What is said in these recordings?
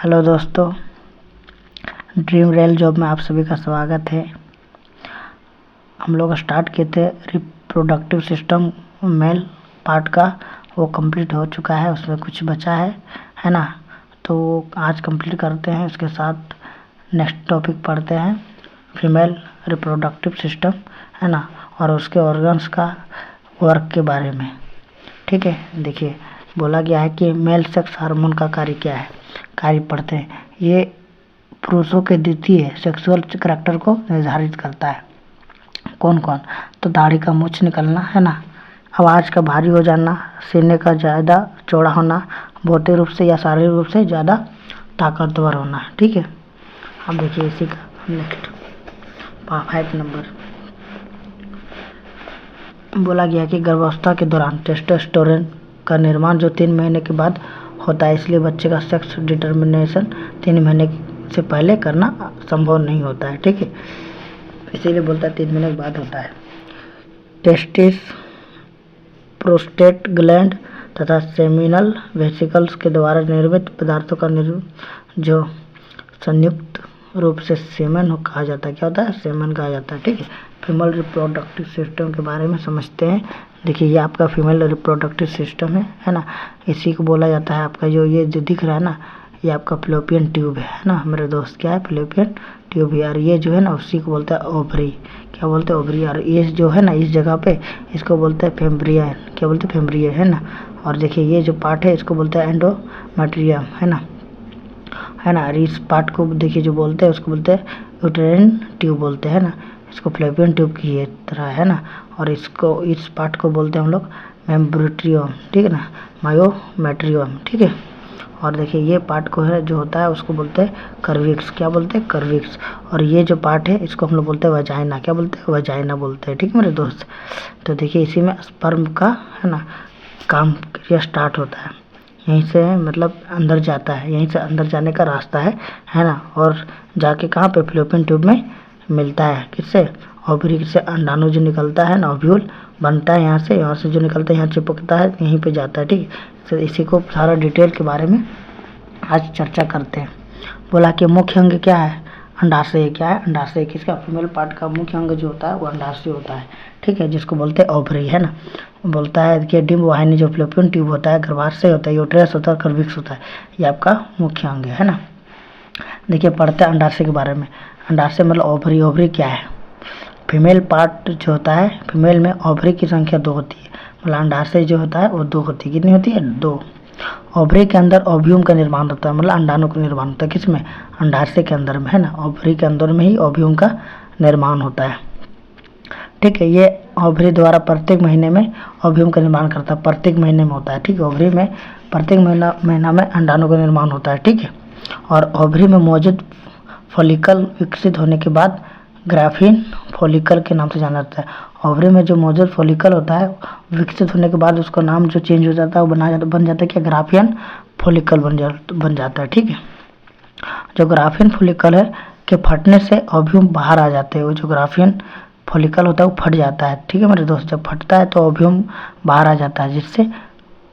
Hello दोस्तों, dream rail job में आप सभी का स्वागत है। हम लोग स्टार्ट किए थे रिप्रोडक्टिव सिस्टम मेल पार्ट का, वो कंप्लीट हो चुका है, उसमें कुछ बचा है ना। तो आज कंप्लीट करते हैं, उसके साथ नेक्स्ट टॉपिक पढ़ते हैं फीमेल रिप्रोडक्टिव सिस्टम, है ना, और उसके ऑर्गन्स का वर्क के बारे में। ठीक है, देखिए बोला गया है कि मेल सेक्स हार्मोन का कार्य क्या है। कार्य पढ़ते हैं। ये पुरुषों के द्वितीय सेक्सुअल करैक्टर को निर्धारित करता है। कौन कौन? तो दाढ़ी का मूछ निकलना, है ना, आवाज़ का भारी हो जाना, सीने का ज़्यादा चौड़ा होना, भौतिक रूप से या शारीरिक रूप से ज़्यादा ताकतवर होना। ठीक है, अब देखिए इसी का नेक्स्ट 5 नंबर बोला गया कि गर्भावस्था के दौरान टेस्टोस्टेरोन का निर्माण जो 3 महीने के बाद होता है, इसलिए बच्चे का सेक्स डिटर्मिनेशन 3 महीने से पहले करना संभव नहीं होता है। ठीक है, इसीलिए बोलता है 3 महीने के बाद होता है। टेस्टिस, प्रोस्टेट ग्लैंड तथा सेमिनल वेसिकल्स के द्वारा निर्मित पदार्थों का जो संयुक्त रूप से सेमन कहा जाता है। क्या होता है? सेमन कहा जाता है। ठीक है, फीमेल रिप्रोडक्टिव सिस्टम के बारे में समझते हैं। देखिए ये आपका फीमेल रिप्रोडक्टिव सिस्टम है ना। इसी को बोला जाता है आपका ये जो दिख रहा है ना, ये आपका फ्लोपियन ट्यूब है ना मेरे दोस्त। क्या है? Fallopian tube. यार ये जो है ना, उसी को बोलते हैं ओवरी। क्या बोलते हैं? ओवरी। और ये जो है ना, इस जगह पे इसको बोलते हैं फेम्ब्रियन। क्या बोलते हैं? फेम्ब्रियन, है ना। और देखिए ये जो पार्ट है इसको बोलते हैं एंडोमेट्रियम, है ना। और इस पार्ट को देखिए जो बोलते हैं उसको बोलते हैं यूटेरिन ट्यूब बोलते हैं ना। इसको फ्लोपियन ट्यूब की ये तरह है ना। और इसको इस पार्ट को बोलते हैं हम लोग मेम्ब्रेट्रियम, ठीक है ना, मायोमेट्रियम। ठीक है, और देखिए ये पार्ट को है जो होता है उसको बोलते हैं कर्विक्स। क्या बोलते हैं? कर्विक्स। और ये जो पार्ट है इसको हम लोग बोलते हैं वजाइना। क्या बोलते हैं? वजाइना बोलते हैं। ठीक है मेरे दोस्त। तो देखिए इसी में स्पर्म का, है ना, काम क्रिया स्टार्ट होता है। यहीं से मतलब अंदर जाता है, यहीं से अंदर जाने का रास्ता है ना। और जाके कहाँ पे? फ्लोपियन ट्यूब में मिलता है। किससे? ओवरी से अंडाणु जो निकलता है ना, ओव्यूल बनता है यहाँ से जो निकलता है यहाँ चिपकता है, यहीं पे जाता है। ठीक है, तो इसी को सारा डिटेल के बारे में आज चर्चा करते हैं। बोला कि मुख्य अंग क्या है? अंडाशय। क्या है? अंडाशय। किसका? फीमेल पार्ट का मुख्य अंग जो होता है वो अंडाशय होता है। ठीक है, जिसको बोलते हैं ओवरी, है ना। बोलता है कि डिम्ब वाहिनी जो फ्लोपियन ट्यूब होता है, गर्भाशय होता है, यूटेरस होता है, कर्विक्स होता है, ये आपका मुख्य अंग है ना। देखिए पढ़ते हैं अंडाशय के बारे में। अंडाशय मतलब ओवरी। ओवरी क्या है? फीमेल पार्ट जो होता है, फीमेल में ओवरी की संख्या 2 होती है। मतलब अंडाशय जो होता है वो 2 होती है। कितनी होती है? 2। ओवरी के अंदर ओव्यूम का निर्माण होता है, मतलब अंडाणु का निर्माण होता है। किसमें? अंडाशय के अंदर में, है ना। ओवरी के अंदर में ही ओव्यूम का निर्माण होता है। ठीक है, ये ओवरी द्वारा प्रत्येक महीने में ओव्यूम का निर्माण करता है। प्रत्येक महीने में होता है। ठीक है, ओवरी में प्रत्येक महीना में अंडाणु का निर्माण होता है। ठीक है, और ओवरी में मौजूद फॉलिकल विकसित होने के बाद ग्राफिन फॉलिकल के नाम से जाना जाता है। ओवरी में जो मौजूद फॉलिकल होता है विकसित होने के बाद उसका नाम जो चेंज हो जाता है वो बन जाता है क्या? ग्राफियन फॉलिकल बन जाता है। ठीक है, जो ग्राफियन फॉलिकल है के फटने से ओव्यूम बाहर आ जाते हैं। वो जो ग्राफियन फॉलिकल होता है वो फट जाता है। ठीक है मेरे दोस्त, जब फटता है तो ओव्यूम बाहर आ जाता है, जिससे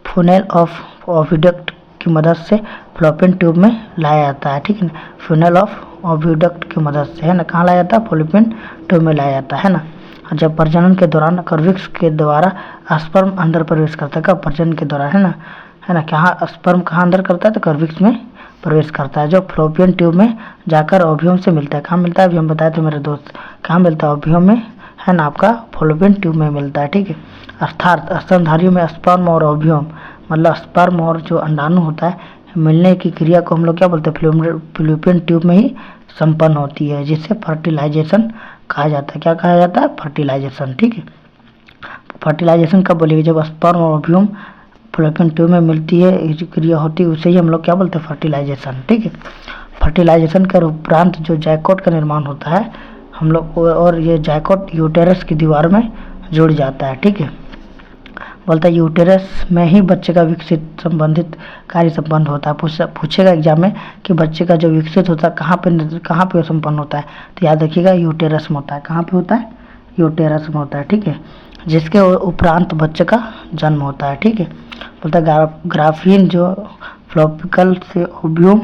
फुनेल ऑफ ओविडक्ट की मदद से फ्लोपियन ट्यूब में लाया जाता है। ठीक है ना, फुनेल ऑफ ओविडक्ट की मदद से, है ना, कहाँ लाया जाता है? फ्लोपियन ट्यूब में लाया जाता है ना। और जब प्रजनन के दौरान कर्विक्स के द्वारा स्पर्म अंदर प्रवेश करता है। कब? प्रजनन के दौरान, है ना। कहाँ स्पर्म कहाँ अंदर करता है? तो कर्विक्स में प्रवेश करता है, जो फ्लोपियन ट्यूब में जाकर ओव्यूम से मिलता है। कहाँ मिलता है? अभी हम बताए थे मेरे दोस्त, कहाँ मिलता है? ओव्यूम में, है ना, आपका फ्लोपियन ट्यूब में मिलता है। ठीक है, अर्थात स्तनधारियों में स्पर्म और ओव्यूम मतलब स्पर्म और जो अंडाणु होता है मिलने की क्रिया को हम लोग क्या बोलते हैं? फ्लोपियन ट्यूब में ही संपन्न होती है, जिसे फर्टिलाइजेशन कहा जाता है। क्या कहा जाता है? फर्टिलाइजेशन। ठीक है, फर्टिलाइजेशन कब बोलेगी? जब स्पर्म और ओव्यूम फ्लोपियन ट्यूब में मिलती है, ये जो क्रिया होती है उसे ही हम लोग क्या बोलते हैं? फर्टिलाइजेशन। ठीक है, फर्टिलाइजेशन के उपरांत जो जायकोट का निर्माण होता है हम लोग, और ये जायकोट यूटेरस की दीवार में जुड़ जाता है। ठीक है, बोलता है यूटेरस में ही बच्चे का विकसित संबंधित कार्य संपन्न होता है। पूछेगा एग्जाम में कि बच्चे का जो विकसित होता है कहाँ पे संपन्न होता है, तो याद रखिएगा यूटेरस में होता है। कहाँ पे होता है? यूटेरस में होता है। ठीक है, जिसके उपरांत बच्चे का जन्म होता है। ठीक है, बोलता है ग्राफीन जो फ्लोपिकल से ओव्यूम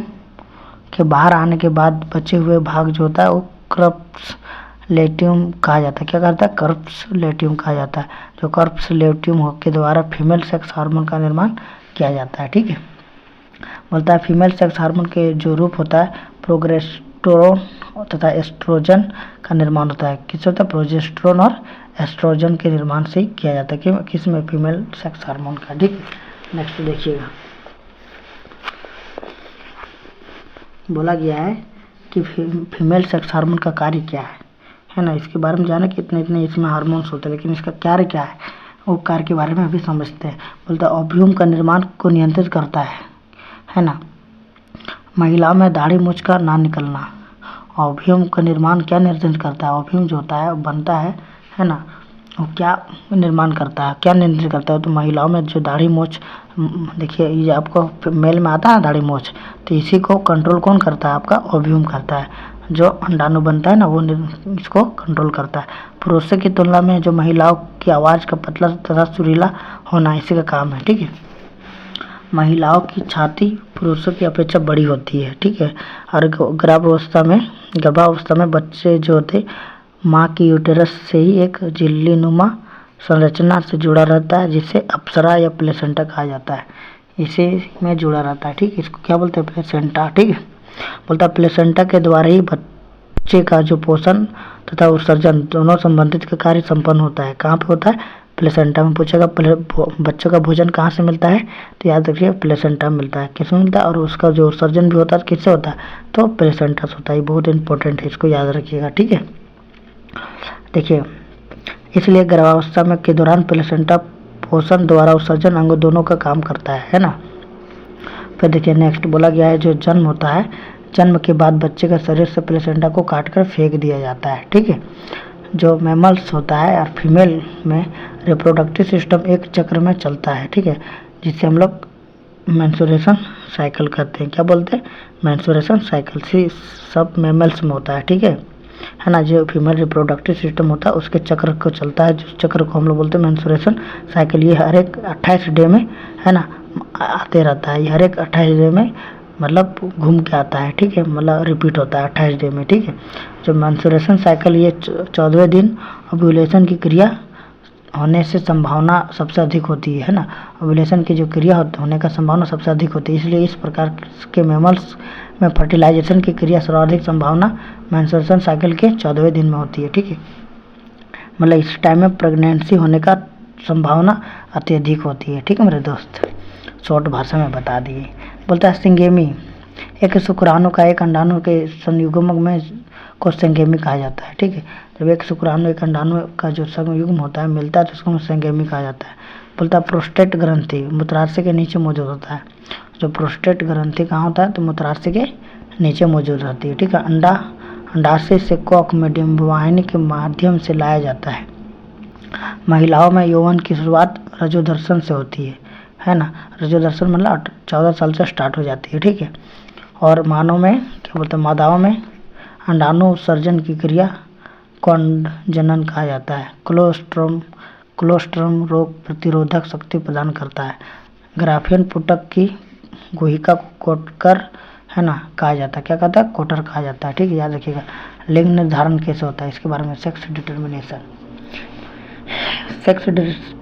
के बाहर आने के बाद बचे हुए भाग जो होता है वो कर्प्सुलेटियम कहा जाता है। क्या कहता है? कर्प्सुलेटियम कहा जाता है। जो कर्प्सुलेटियम के द्वारा फीमेल सेक्स हार्मोन का निर्माण किया जाता है। ठीक है, बोलता है फीमेल सेक्स हार्मोन के जो रूप होता है प्रोजेस्टेरोन तथा एस्ट्रोजन का निर्माण होता है। किस होता है? प्रोजेस्टेरोन और एस्ट्रोजन के निर्माण से ही किया जाता है। किस में? फीमेल सेक्स हार्मोन का। ठीक, नेक्स्ट देखिएगा, बोला गया है कि फीमेल सेक्स हार्मोन का कार्य क्या है ना। इसके बारे में जाना कि इतने इसमें हार्मोन्स होते हैं, लेकिन इसका कार्य क्या है वो कार्य के बारे में अभी समझते हैं। बोलता है ओव्यूम का निर्माण को नियंत्रित करता है ना। महिलाओं में दाढ़ी मूंछ का ना निकलना। ओव्यूम का निर्माण क्या नियंत्रित करता है? ओव्यूम जो होता है वो बनता है ना, वो क्या निर्माण करता है, क्या नियंत्रित करता है? तो महिलाओं में जो दाढ़ी मूंछ, देखिए ये आपको मेल में आता है दाढ़ी मूंछ, तो इसी को कंट्रोल कौन करता है? आपका ओव्यूम करता है। जो अंडाणु बनता है ना वो इसको कंट्रोल करता है। पुरुषों की तुलना में जो महिलाओं की आवाज़ का पतला तथा सुरीला होना इसी का काम है। ठीक है, महिलाओं की छाती पुरुषों की अपेक्षा बड़ी होती है। ठीक है, और गर्भावस्था में बच्चे जो होते माँ की यूटेरस से ही एक झिल्ली नुमा संरचना से जुड़ा रहता है, जिसे अप्सरा या प्लेसेंटा कहा जाता है। इसी में जुड़ा रहता है। ठीक, इसको क्या बोलते हैं? प्लेसेंटा। ठीक है, बोलता है प्लेसेंटा के द्वारा ही बच्चे का जो पोषण तथा उत्सर्जन दोनों संबंधित का कार्य संपन्न होता है। कहाँ पे होता है? प्लेसेंटा में। पूछेगा बच्चों का भोजन कहाँ से मिलता है? तो याद रखिए प्लेसेंटा में मिलता है। किसमें मिलता है? और उसका जो उत्सर्जन भी होता है किससे होता है? तो प्लेसेंटा से होता है। बहुत इंपॉर्टेंट है, इसको याद रखिएगा। ठीक है, देखिए इसलिए गर्भावस्था में के दौरान प्लेसेंटा पोषण द्वारा उत्सर्जन अंग दोनों का काम करता है ना। फिर देखिए नेक्स्ट बोला गया है जो जन्म होता है, जन्म के बाद बच्चे का शरीर से प्लेसेंटा को काटकर फेंक दिया जाता है। ठीक है, जो मैमल्स होता है और फीमेल में रिप्रोडक्टिव सिस्टम एक चक्र में चलता है। ठीक है, जिससे हम लोग मेंस्ट्रुएशन साइकिल कहते हैं। क्या बोलते हैं? Menstruation cycle. सब मैमल्स में होता है। ठीक है ना। जो फीमेल रिप्रोडक्टिव सिस्टम होता है उसके चक्र को चलता है, जिस चक्र को हम लोग बोलते हैं मेंस्ट्रुएशन साइकिल। ये हर एक 28 डे में है ना आते रहता है। ये हर एक 28 डे में मतलब घूम के आता है। ठीक है, मतलब रिपीट होता है 28 डे में। ठीक है, जो मेंस्ट्रुएशन साइकिल ये 14वें दिन ओव्यूलेशन की क्रिया होने से संभावना सबसे अधिक होती है ना। ओव्यूलेशन की जो क्रिया होने का संभावना सबसे अधिक होती है, इसलिए इस प्रकार के मैमल्स में फर्टिलाइजेशन की क्रिया सर्वाधिक संभावना मेंस्ट्रुएशन साइकिल के 14वें दिन में होती है। ठीक है, मतलब इस टाइम में प्रेगनेंसी होने का संभावना अत्यधिक होती है। ठीक है मेरे दोस्त, शॉर्ट भाषा में बता दिए। बोलता है सिंगेमी, एक शुक्राणु का एक अंडाणु के संयुग्मक में को सिंगेमी कहा जाता है। ठीक है, जब एक शुक्राणु एक अंडाणु का जो संयुग्म होता है मिलता है तो उसको सिंगेमी कहा जाता है। बोलता है प्रोस्टेट ग्रंथि मूत्राशय के नीचे मौजूद होता है। जो प्रोस्टेट ग्रंथि कहाँ होता है? तो मूत्राशय के नीचे मौजूद रहती है। ठीक है, अंडाशय से कोक में डिंबवाहिनी के माध्यम से लाया जाता है। महिलाओं में यौवन की शुरुआत रजोदर्शन से होती है ना। रजोदर्शन मतलब 14 साल से स्टार्ट हो जाती है। ठीक है, और मानव में क्या बोलते हैं? मादाओं में अंडाणु उत्सर्जन की क्रिया कौंडजनन कहा जाता है। कोलोस्ट्रम रोग प्रतिरोधक शक्ति प्रदान करता है। ग्राफियन पुटक की गुहिका को कोटर है ना कहा जाता है। क्या कहता है? कोटर कहा जाता है। ठीक है, याद रखिएगा। लिंग निर्धारण कैसे होता है इसके बारे में, सेक्स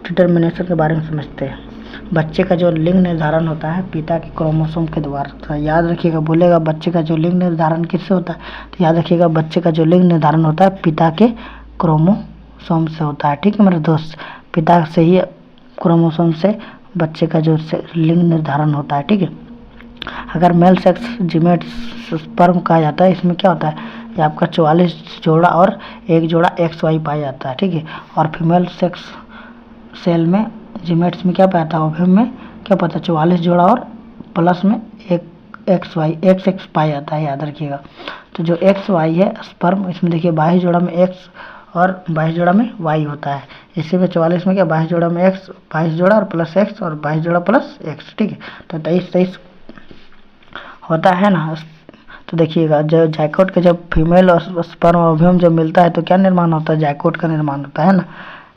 डिटर्मिनेशन के बारे में समझते हैं। बच्चे का जो लिंग निर्धारण होता है पिता के क्रोमोसोम के द्वारा। याद रखिएगा, बोलेगा बच्चे का जो लिंग निर्धारण किससे होता है? तो याद रखिएगा बच्चे का जो लिंग निर्धारण होता है पिता के क्रोमोसोम से होता है। ठीक है मेरे दोस्त, पिता से ही क्रोमोसोम से बच्चे का जो लिंग निर्धारण होता है। ठीक है, अगर मेल सेक्स जीमेट्स स्पर्म कहा जाता है, इसमें क्या होता है? ये आपका 44 जोड़ा और एक जोड़ा XY पाया जाता है। ठीक है, और फीमेल सेक्स सेल में जीमेट्स में क्या पाता है? ओवम में क्या पाता है? 44 जोड़ा और प्लस में एक XX पाया जाता है। याद रखिएगा, तो जो XY है स्पर्म, इसमें देखिए 22 जोड़ा में X और 22 जोड़ा में Y होता है। इसी में 44 में क्या 22 जोड़ा में X, 22 जोड़ा और प्लस X और 22 जोड़ा प्लस X। ठीक है, तो 23 होता है ना। तो देखिएगा जो जाइकोट के जब फीमेल और स्पर्म ओवम जब मिलता है तो क्या निर्माण होता है? जाइकोट का निर्माण होता है ना।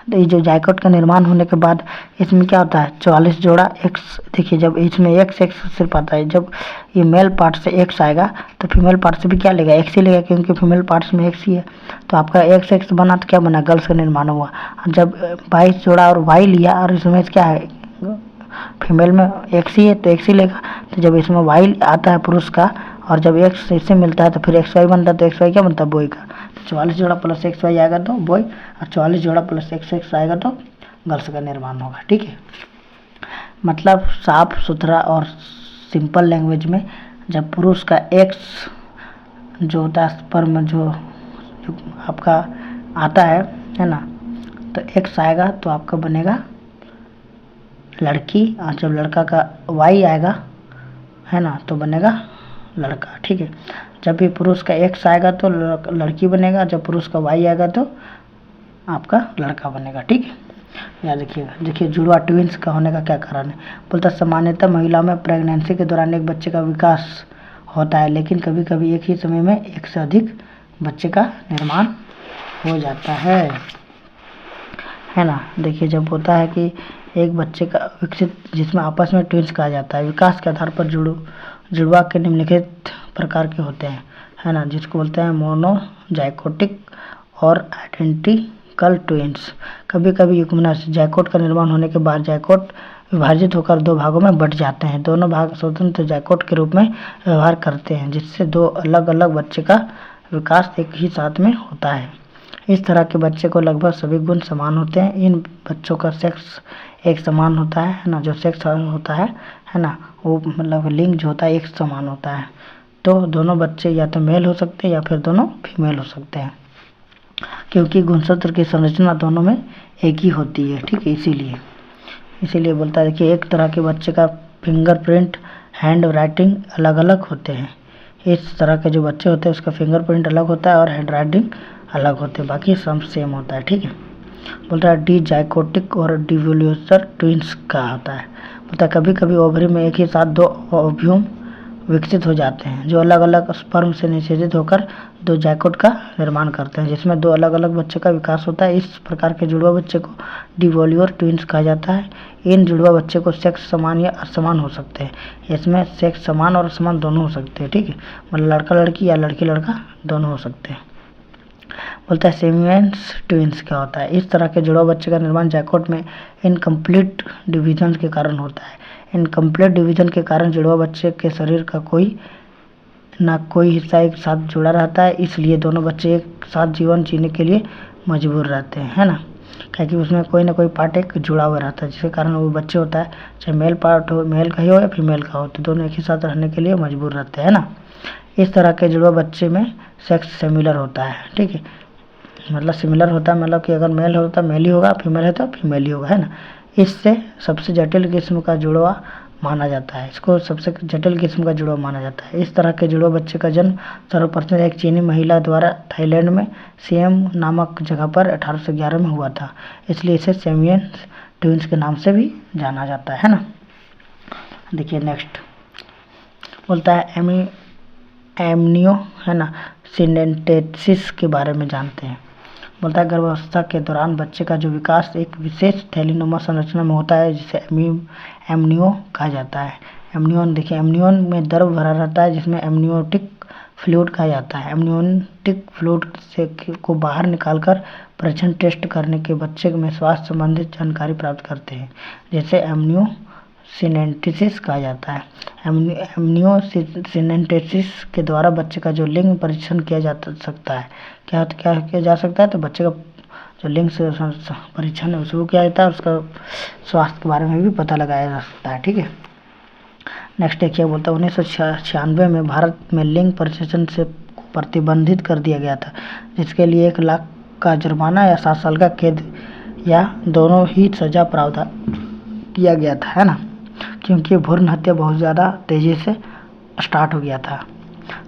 तो ये जो जायकोट का निर्माण होने के बाद इसमें क्या होता है 44 जोड़ा एक्स। देखिए जब इसमें एक्स सिर्फ आता है, जब ये मेल पार्ट से एक्स आएगा तो फीमेल पार्ट से भी क्या लेगा, एक्स ही लेगा, क्योंकि फीमेल पार्ट्स में एक्स ही है। तो आपका एक्स एक्स बना तो क्या बना, गर्ल्स का निर्माण हुआ। जब 22 जोड़ा और वाई लिया और इसमें क्या है फीमेल में एक्स ही है तो एक्स ही लेगा। तो जब इसमें वाई आता है पुरुष का और जब एक्स इससे मिलता है तो फिर एक्स वाई बनता है, तो एक्स वाई क्या बनता है बॉय का। तो 44 जोड़ा प्लस एक्स वाई आएगा तो बॉय, और 44 जोड़ा प्लस एक्स एक्स आएगा तो गर्ल्स का निर्माण होगा। ठीक है, मतलब साफ सुथरा और सिंपल लैंग्वेज में जब पुरुष का एक्स जो होता है स्पर्म जो आपका आता है ना, तो एक्स आएगा तो आपका बनेगा लड़की, और जब लड़का का वाई आएगा है ना तो बनेगा लड़का। ठीक है, जब भी पुरुष का एक्स आएगा तो लड़की बनेगा, जब पुरुष का वाई आएगा तो आपका लड़का बनेगा। ठीक है, याद रखिएगा। देखिए जुड़वा ट्विंस का होने का क्या कारण है, बोलता सामान्यतः महिला में प्रेगनेंसी के दौरान एक बच्चे का विकास होता है, लेकिन कभी कभी एक ही समय में एक से अधिक बच्चे का निर्माण हो जाता है ना। देखिए जब होता है कि एक बच्चे का विकसित, जिसमें आपस में ट्विंस कहा जाता है, विकास के आधार पर जुड़वा के निम्नलिखित प्रकार के होते हैं है ना, जिसको बोलते हैं मोनोजाइकोटिक और आइडेंटिकल ट्विंस। कभी कभी युग्मनज जायकोट का निर्माण होने के बाद जायकोट विभाजित होकर दो भागों में बंट जाते हैं। दोनों भाग स्वतंत्र जायकोट के रूप में व्यवहार करते हैं, जिससे दो अलग अलग बच्चे का विकास एक ही साथ में होता है। इस तरह के बच्चे को लगभग सभी गुण समान होते हैं। इन बच्चों का सेक्स एक समान होता है ना, जो सेक्स होता है ना, वो मतलब लिंग जो होता है एक समान होता है। तो दोनों बच्चे या तो मेल हो सकते हैं या फिर दोनों फीमेल हो सकते हैं, क्योंकि गुणसूत्र की संरचना दोनों में एक ही होती है। ठीक है, इसीलिए बोलता है कि एक तरह के बच्चे का फिंगरप्रिंट हैंड राइटिंग अलग अलग होते हैं। इस तरह के जो बच्चे होते हैं उसका फिंगरप्रिंट अलग होता है और हैंड राइटिंग अलग होते हैं, बाकी सब सेम होता है। ठीक है, बोलता है डी जाइकोटिक और डिवोल्यूसर ट्विंस का होता है। बोलता है कभी कभी ओवरी में एक ही साथ दो ओव्यूम विकसित हो जाते हैं, जो अलग अलग स्पर्म से निषेधित होकर दो जाइकोट का निर्माण करते हैं, जिसमें दो अलग अलग बच्चे का विकास होता है। इस प्रकार के जुड़वा बच्चे को डिवोल्यूर ट्विंस कहा जाता है। इन जुड़वा बच्चे को सेक्स समान या असमान हो सकते हैं। इसमें सेक्स समान और असमान दोनों हो सकते हैं। ठीक है, मतलब लड़का लड़की या लड़की लड़का दोनों हो सकते हैं। बोलता है सिमियंस ट्विंस क्या होता है। इस तरह के जुड़वा बच्चे का निर्माण जायकोट में इनकम्प्लीट डिवीजन के कारण होता है। इनकम्प्लीट डिवीजन के कारण जुड़वा बच्चे के शरीर का कोई हिस्सा एक साथ जुड़ा रहता है, इसलिए दोनों बच्चे एक साथ जीवन जीने के लिए मजबूर रहते हैं, है ना, क्योंकि उसमें कोई ना कोई पार्ट एक जुड़ा हुआ रहता है, जिसके कारण वो बच्चे होता है, चाहे मेल पार्ट हो, मेल का ही हो या फीमेल का हो, तो दोनों एक ही साथ रहने के लिए मजबूर रहते हैं ना। इस तरह के जुड़वा बच्चे में सेक्स सिमिलर होता है। ठीक है, मतलब सिमिलर होता है, मतलब कि अगर मेल होता है मेल ही होगा, फीमेल है तो फीमेल ही होगा, है ना। इससे सबसे जटिल किस्म का जुड़वा माना जाता है, इसको सबसे जटिल किस्म का जुड़वा माना जाता है। इस तरह के जुड़वा बच्चे का जन्म सर्वप्रथम एक चीनी महिला द्वारा थाईलैंड में सियम नामक जगह पर 1811 में हुआ था, इसलिए इसे सिमियंस ट्विंस के नाम से भी जाना जाता है ना। देखिए नेक्स्ट बोलता है एमनियो है ना सिनेंटेसिस के बारे में जानते हैं। बोलता है गर्भावस्था के दौरान बच्चे का जो विकास एक विशेष थैलीनुमा संरचना में होता है, जिसे एमनियो कहा जाता है। एमनियोन देखिए, एमनियोन में द्रव भरा रहता है, जिसमें एमनियोटिक फ्लूइड कहा जाता है। एमनियोटिक फ्लूइड से को बाहर निकालकर परीक्षण टेस्ट करने के बच्चे में स्वास्थ्य संबंधित जानकारी प्राप्त करते हैं, जैसे एमनियो सिनेंटेसिस कहा जाता है। एमनियो सिनेंटेसिस के द्वारा बच्चे का जो लिंग परीक्षण किया जा सकता है। क्या किया जा सकता है, तो बच्चे का जो लिंग से परीक्षण है उसको किया जाता है, उसका स्वास्थ्य के बारे में भी पता लगाया जा सकता है। ठीक है, नेक्स्ट देखिए बोलता है 1996 में भारत में लिंग परीक्षण से प्रतिबंधित कर दिया गया था, जिसके लिए 1 लाख का जुर्माना या 7 साल का कैद या दोनों ही सजा प्रावधान किया गया था, है ना, क्योंकि भ्रूण हत्या बहुत ज़्यादा तेज़ी से स्टार्ट हो गया था।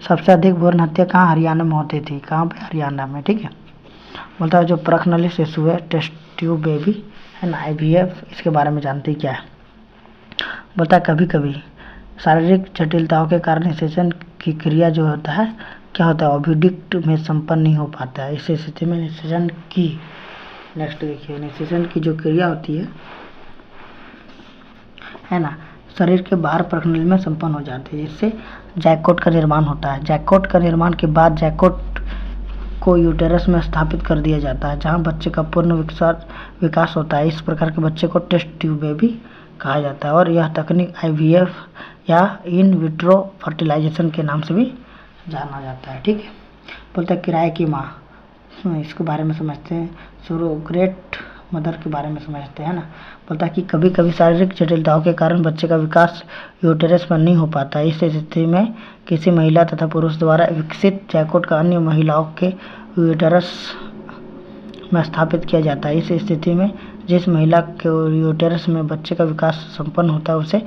सबसे अधिक भ्रूण हत्या कहाँ, हरियाणा में होती थी। कहाँ पे, हरियाणा में। ठीक है, बोलता है जो प्रखनली शिशु है, टेस्ट ट्यूब बेबी है ना, IVF, इसके बारे में जानते क्या है। बोलता है कभी कभी शारीरिक जटिलताओं के कारण निषेचन की क्रिया जो होता है क्या होता है, ओविडक्ट में संपन्न नहीं हो पाता है। इस स्थिति में निषेचन की नेक्स्ट देखिए, निषेचन की जो क्रिया होती है ना, शरीर के बाहर प्रखंड में संपन्न हो जाती है, जिससे जैकोट का निर्माण होता है। जैकोट का निर्माण के बाद जैकोट को यूटेरस में स्थापित कर दिया जाता है, जहां बच्चे का पूर्ण विकास होता है। इस प्रकार के बच्चे को टेस्ट ट्यूब बेबी कहा जाता है, और यह तकनीक IVF या इन विट्रो फर्टिलाइजेशन के नाम से भी जाना जाता है। ठीक है, बोलता है किराए की माँ, इसके बारे में समझते हैं। सरोगेट मदर के बारे में समझते हैं ना। बोलता है कि कभी कभी शारीरिक जटिलताओं के कारण बच्चे का विकास यूटेरस में नहीं हो पाता। इस स्थिति में किसी महिला तथा पुरुष द्वारा विकसित जैकोट का अन्य महिलाओं के यूटेरस में स्थापित किया जाता है। इस स्थिति में जिस महिला के यूटेरस में बच्चे का विकास संपन्न होता है उसे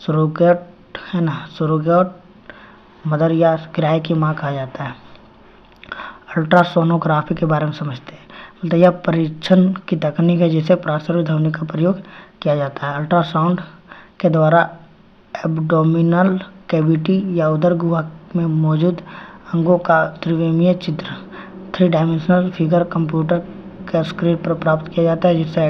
सरोगेट है ना, सरोगेट मदर या किराए की माँ कहा जाता है। अल्ट्रासोनोग्राफी के बारे में समझते हैं। बोलते यह परीक्षण की तकनीक है जिसे पार्श्व ध्वनि का प्रयोग किया जाता है। अल्ट्रासाउंड के द्वारा एब्डोमिनल कैविटी या उदर गुहा में मौजूद अंगों का त्रिविमीय चित्र 3 डायमेंशनल फिगर कंप्यूटर के स्क्रीन पर प्राप्त किया जाता है, जिससे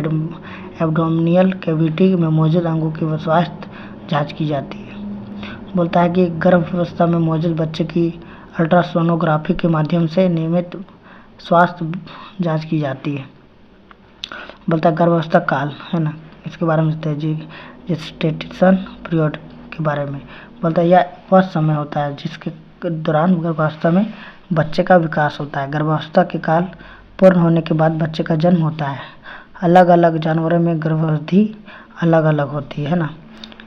एब्डोमिनियल कैविटी में मौजूद अंगों की स्वास्थ्य जांच की जाती है। बोलता है कि गर्भावस्था में मौजूद बच्चे की अल्ट्रासोनोग्राफी के माध्यम से नियमित स्वास्थ्य जांच की जाती है। बोलता है गर्भावस्था काल है ना, इसके बारे में जेस्टेशन पीरियड के बारे में। बोलता है यह वह समय होता है जिसके दौरान गर्भावस्था में बच्चे का विकास होता है। गर्भावस्था के काल पूर्ण होने के बाद बच्चे का जन्म होता है। अलग अलग जानवरों में गर्भावधि अलग अलग होती है ना,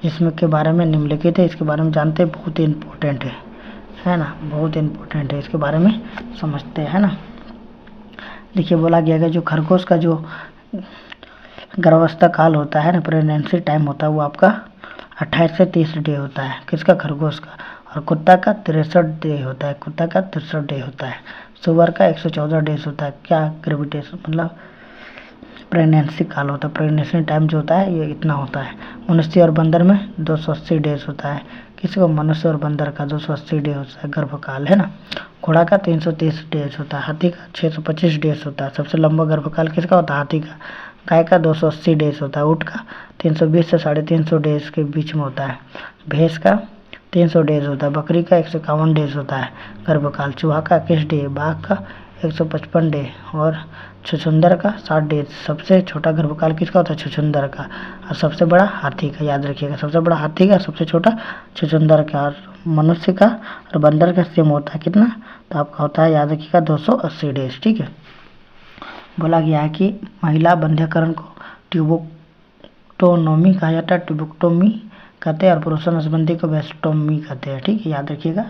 जिसमें के बारे में निम्नलिखित है, इसके बारे में जानते हैं, बहुत इम्पोर्टेंट है ना, बहुत इम्पोर्टेंट है, इसके बारे में समझते हैं ना। देखिए बोला गया है जो खरगोश का जो गर्भावस्था काल होता है ना, प्रेगनेंसी टाइम होता है, वो आपका 28 से 30 डे होता है। किसका? खरगोश का। और कुत्ता का 63 डे होता है, कुत्ता का 63 डे होता है। सुअर का 114 डेज होता है। क्या? ग्रेविटेशन मतलब प्रेगनेंसी काल होता है, प्रेगनेंसी टाइम जो होता है ये इतना होता है। मनुष्य और बंदर में 280 डेज होता है। किसको? मनुष्य और बंदर का 280 डे होता है गर्भकाल है ना। घोड़ा का 330 डेज होता है। हाथी का 625 डेज होता है। सबसे लंबा गर्भकाल किसका होता है? हाथी का। गाय का 280 डेज होता है। ऊँट का 320 से 350 डेज के बीच में होता है। भैंस का 300 डेज होता है। बकरी का 151 डेज होता है गर्भकाल। चूहा का 21 डे, बाघ का 155 डे और छुछुंदर का 60 डेज। सबसे छोटा गर्भकाल किसका होता है? छुछुंदर का। और सबसे बड़ा हाथी का। याद रखिएगा, सबसे बड़ा हाथी का, सबसे छोटा छुछुंदर का। और मनुष्य का और बंदर का सेम होता है कितना? तो आपका होता है, याद रखिएगा, 280 डेज। ठीक है। बोला गया है कि महिला बंध्यकरण को ट्यूबोक्टोमी कहा जाता है, ट्यूबोक्टोमी कहते हैं, और पुरुषों नसबंदी को वेस्टोमी कहते हैं। ठीक है, याद रखिएगा।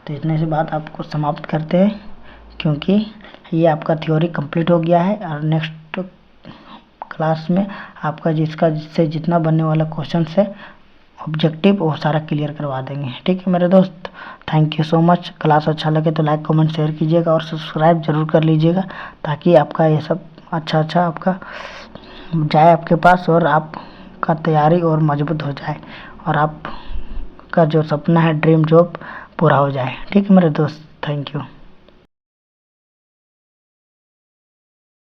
तो इतने से बात आपको समाप्त करते हैं, क्योंकि ये आपका थ्योरी कंप्लीट हो गया है। और नेक्स्ट क्लास में आपका जिससे जितना बनने वाला क्वेश्चन है ऑब्जेक्टिव वो सारा क्लियर करवा देंगे। ठीक है मेरे दोस्त, thank you so much. Class अच्छा लगे तो लाइक कमेंट शेयर कीजिएगा और सब्सक्राइब जरूर कर लीजिएगा, ताकि आपका ये सब अच्छा आपका जाए आपके पास, और आपका तैयारी और मजबूत हो जाए, और आपका जो सपना है ड्रीम जॉब पूरा हो जाए। ठीक है मेरे दोस्त, थैंक यू।